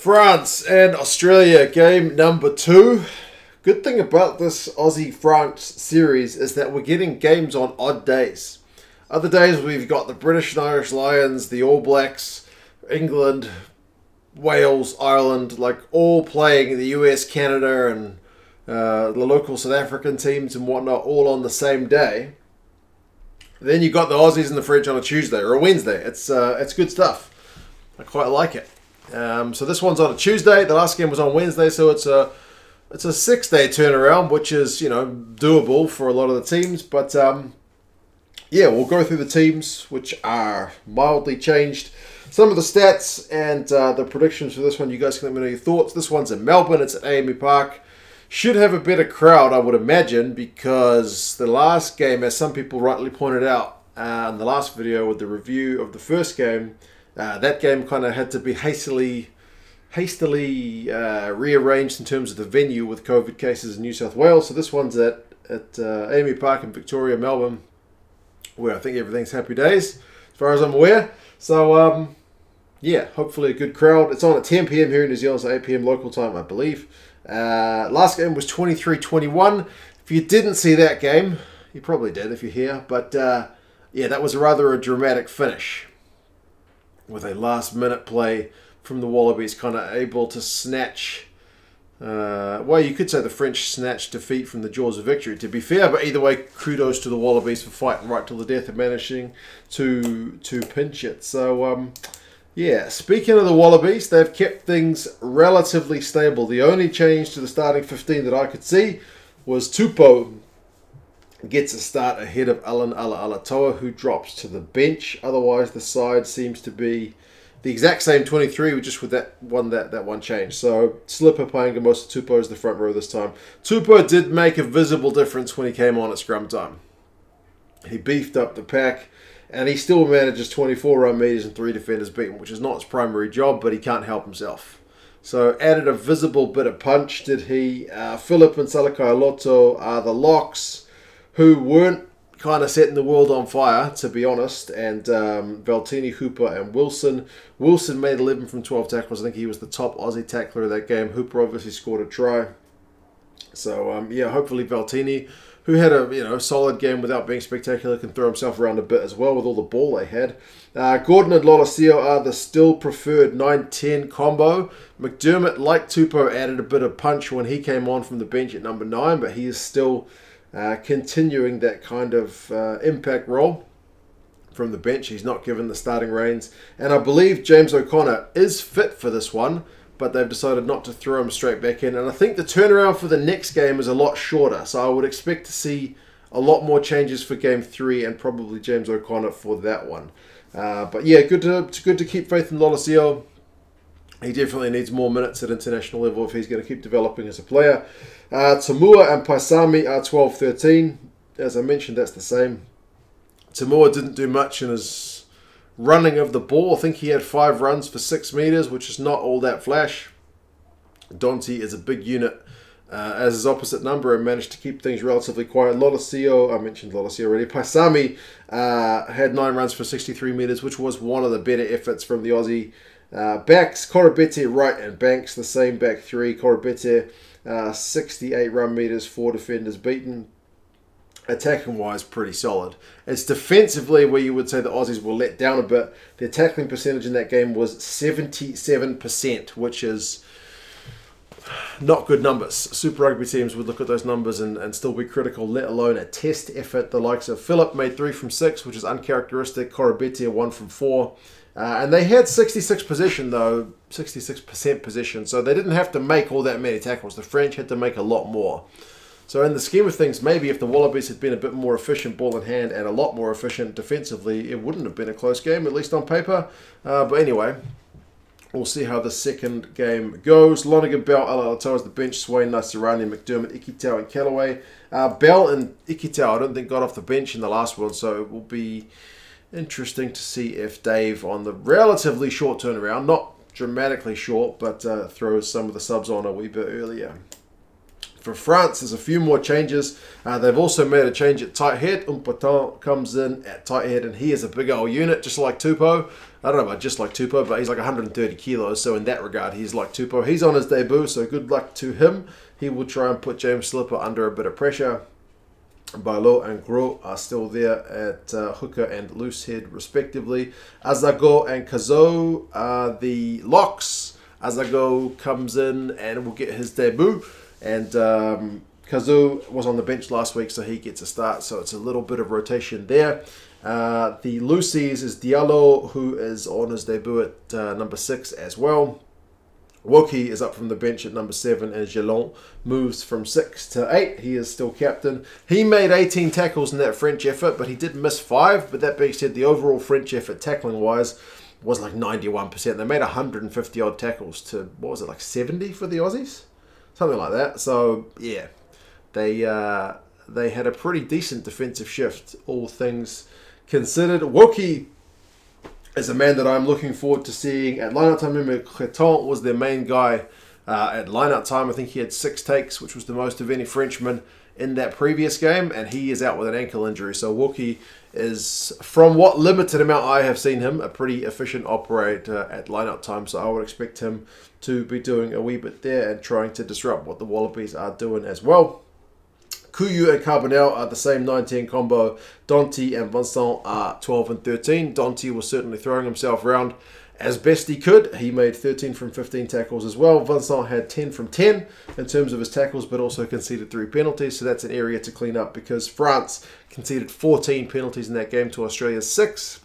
France and Australia, game number 2. Good thing about this Aussie-France series is that we're getting games on odd days. Other days we've got the British and Irish Lions, the All Blacks, England, Wales, Ireland, like all playing the US, Canada and the local South African teams and whatnot all on the same day. Then you've got the Aussies and the French on a Tuesday or a Wednesday. It's good stuff. I quite like it. So this one's on a Tuesday. The last game was on Wednesday, so it's a 6-day turnaround, which is, doable for a lot of the teams. But yeah, we'll go through the teams, which are mildly changed. Some of the stats and the predictions for this one. You guys can let me know your thoughts. This one's in Melbourne. It's at AAMI Park. Should have a better crowd, I would imagine, because the last game, as some people rightly pointed out in the last video with the review of the first game, that game kind of had to be hastily rearranged in terms of the venue with COVID cases in New South Wales. So this one's at AAMI Park in Victoria, Melbourne, where I think everything's happy days, as far as I'm aware. So, yeah, hopefully a good crowd. It's on at 10 PM here in New Zealand, so 8 PM local time, I believe. Last game was 23-21. If you didn't see that game, you probably did if you're here. But, yeah, that was rather a dramatic finish with a last-minute play from the Wallabies, kind of able to snatch, well, you could say the French snatched defeat from the jaws of victory, to be fair, but either way, kudos to the Wallabies for fighting right till the death and managing to pinch it. So, yeah, speaking of the Wallabies, they've kept things relatively stable. The only change to the starting 15 that I could see was Tupou gets a start ahead of Allan Alaalatoa, who drops to the bench. Otherwise, the side seems to be the exact same 23, just with that one change. So, Slipper, Paenga-Amosa, Tupou is the front row this time. Tupou did make a visible difference when he came on at scrum time. He beefed up the pack, and he still manages 24 run meters and 3 defenders beaten, which is not his primary job, but he can't help himself. So, added a visible bit of punch, did he? Philip and Salakaia-Loto are the locks, who weren't kind of setting the world on fire, to be honest, and Valetini, Hooper and Wilson. Wilson made 11 from 12 tackles. I think he was the top Aussie tackler of that game. Hooper obviously scored a try. So, yeah, hopefully Valetini, who had a solid game without being spectacular, can throw himself around a bit as well with all the ball they had. Gordon and Lolesio are the still preferred 9-10 combo. McDermott, like Tupou, added a bit of punch when he came on from the bench at number 9, but he is still continuing that kind of impact role from the bench. He's not given the starting reins. And I believe James O'Connor is fit for this one, but they've decided not to throw him straight back in. And I think the turnaround for the next game is a lot shorter. So I would expect to see a lot more changes for game 3 and probably James O'Connor for that one. But yeah, good to keep faith in Lolesio. He definitely needs more minutes at international level if he's going to keep developing as a player. Tamua and Paisami are 12-13. As I mentioned, that's the same. Tamua didn't do much in his running of the ball. I think he had 5 runs for 6 meters, which is not all that flash. Danty is a big unit as his opposite number and managed to keep things relatively quiet. Lolesio, I mentioned Lolesio already. Paisami had 9 runs for 63 meters, which was one of the better efforts from the Aussie backs. Koroibete, Wright and Banks, the same back 3. Koroibete, 68 run meters, 4 defenders beaten. Attacking wise, pretty solid. It's defensively where you would say the Aussies were let down a bit. Their tackling percentage in that game was 77%, which is not good numbers. Super Rugby teams would look at those numbers and still be critical, let alone a test effort. The likes of Philip made 3 from 6, which is uncharacteristic. Koroibete 1 from 4. And they had 66% possession, so they didn't have to make all that many tackles. The French had to make a lot more. So in the scheme of things, maybe if the Wallabies had been a bit more efficient ball in hand and a lot more efficient defensively, it wouldn't have been a close game, at least on paper. But anyway, we'll see how the second game goes. Lonergan, Bell, Alaalatoa is the bench. Swain, Naisarani, McDermott, Ikitau and Kellaway. Bell and Ikitau I don't think got off the bench in the last one, so it will be interesting to see if Dave, on the relatively short turnaround, not dramatically short, but throws some of the subs on a wee bit earlier. For France, there's a few more changes. They've also made a change at tight head. Umpoton comes in at tight head, and he is a big old unit, just like Tupou. I don't know about just like Tupou, but he's like 130 kilos, so in that regard, he's like Tupou. He's on his debut, so good luck to him. He will try and put James Slipper under a bit of pressure. Bailo and Gros are still there at hooker and loose head, respectively. Azago and Kazo are the locks. Azago comes in and will get his debut. And Kazu was on the bench last week, so he gets a start. So it's a little bit of rotation there. The loosies is Diallo, who is on his debut at number 6 as well. Woki is up from the bench at number 7, and Gelon moves from 6 to 8. He is still captain. He made 18 tackles in that French effort, but he did miss 5. But that being said, the overall French effort tackling-wise was like 91%. They made 150-odd tackles to, what was it, like 70 for the Aussies? Something like that. So, yeah, they had a pretty decent defensive shift, all things considered. Woki is a man that I'm looking forward to seeing at line-out time. Remember, Creton was their main guy at line-out time. I think he had 6 takes, which was the most of any Frenchman in that previous game, and he is out with an ankle injury. So Woki is, from what limited amount I have seen him, a pretty efficient operator at line-out time. So I would expect him to be doing a wee bit there and trying to disrupt what the Wallabies are doing as well. Kuyu and Carbonell are the same 19 combo. Danty and Vincent are 12 and 13. Danty was certainly throwing himself around as best he could. He made 13 from 15 tackles as well. Vincent had 10 from 10 in terms of his tackles, but also conceded 3 penalties. So that's an area to clean up because France conceded 14 penalties in that game to Australia's 6.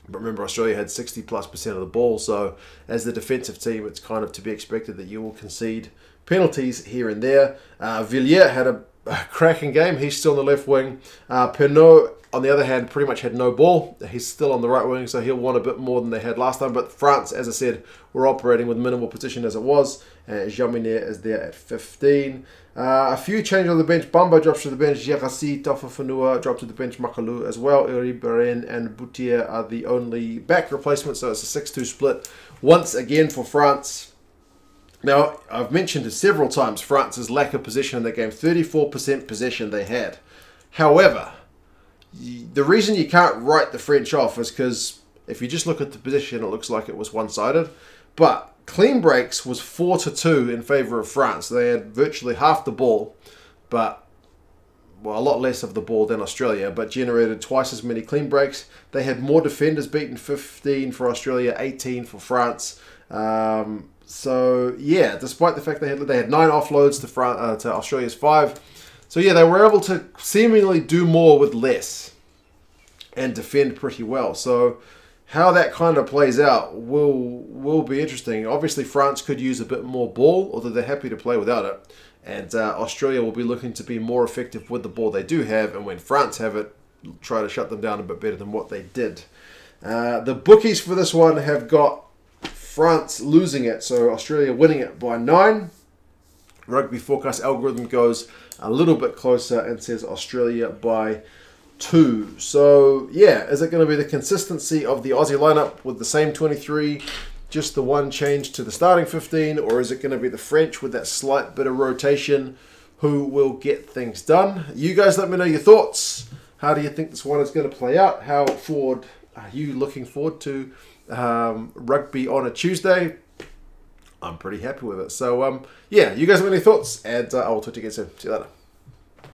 But remember, Australia had 60+% of the ball. So as the defensive team, it's kind of to be expected that you will concede penalties here and there. Villiers had a cracking game. He's still on the left wing. Penaud, on the other hand, pretty much had no ball. He's still on the right wing, so he'll want a bit more than they had last time. But France, as I said, were operating with minimal position as it was. Jaminet is there at 15. A few changes on the bench. Bamba drops to the bench. Gerasi, Tafafanua dropped to the bench. Makalu as well. Iribarren and Boutier are the only back replacements, so it's a 6-2 split once again for France. Now, I've mentioned it several times, France's lack of possession in that game. 34% possession they had. However, the reason you can't write the French off is because if you just look at the position, it looks like it was one-sided. But clean breaks was 4-2 in favour of France. They had virtually half the ball, but, well, a lot less of the ball than Australia, but generated twice as many clean breaks. They had more defenders beaten, 15 for Australia, 18 for France. So, yeah, despite the fact they had 9 offloads to Australia's 5. So, yeah, they were able to seemingly do more with less and defend pretty well. So, how that kind of plays out will be interesting. Obviously, France could use a bit more ball, although they're happy to play without it. And Australia will be looking to be more effective with the ball they do have. And when France have it, try to shut them down a bit better than what they did. The bookies for this one have got France losing it, so Australia winning it by 9. Rugby forecast algorithm goes a little bit closer and says Australia by 2. So, yeah, is it going to be the consistency of the Aussie lineup with the same 23, just the one change to the starting 15, or is it going to be the French with that slight bit of rotation who will get things done? You guys let me know your thoughts. How do you think this one is going to play out? How forward are you looking forward to rugby on a Tuesday? I'm pretty happy with it. So, yeah, you guys have any thoughts? And I'll talk to you again soon. See you later.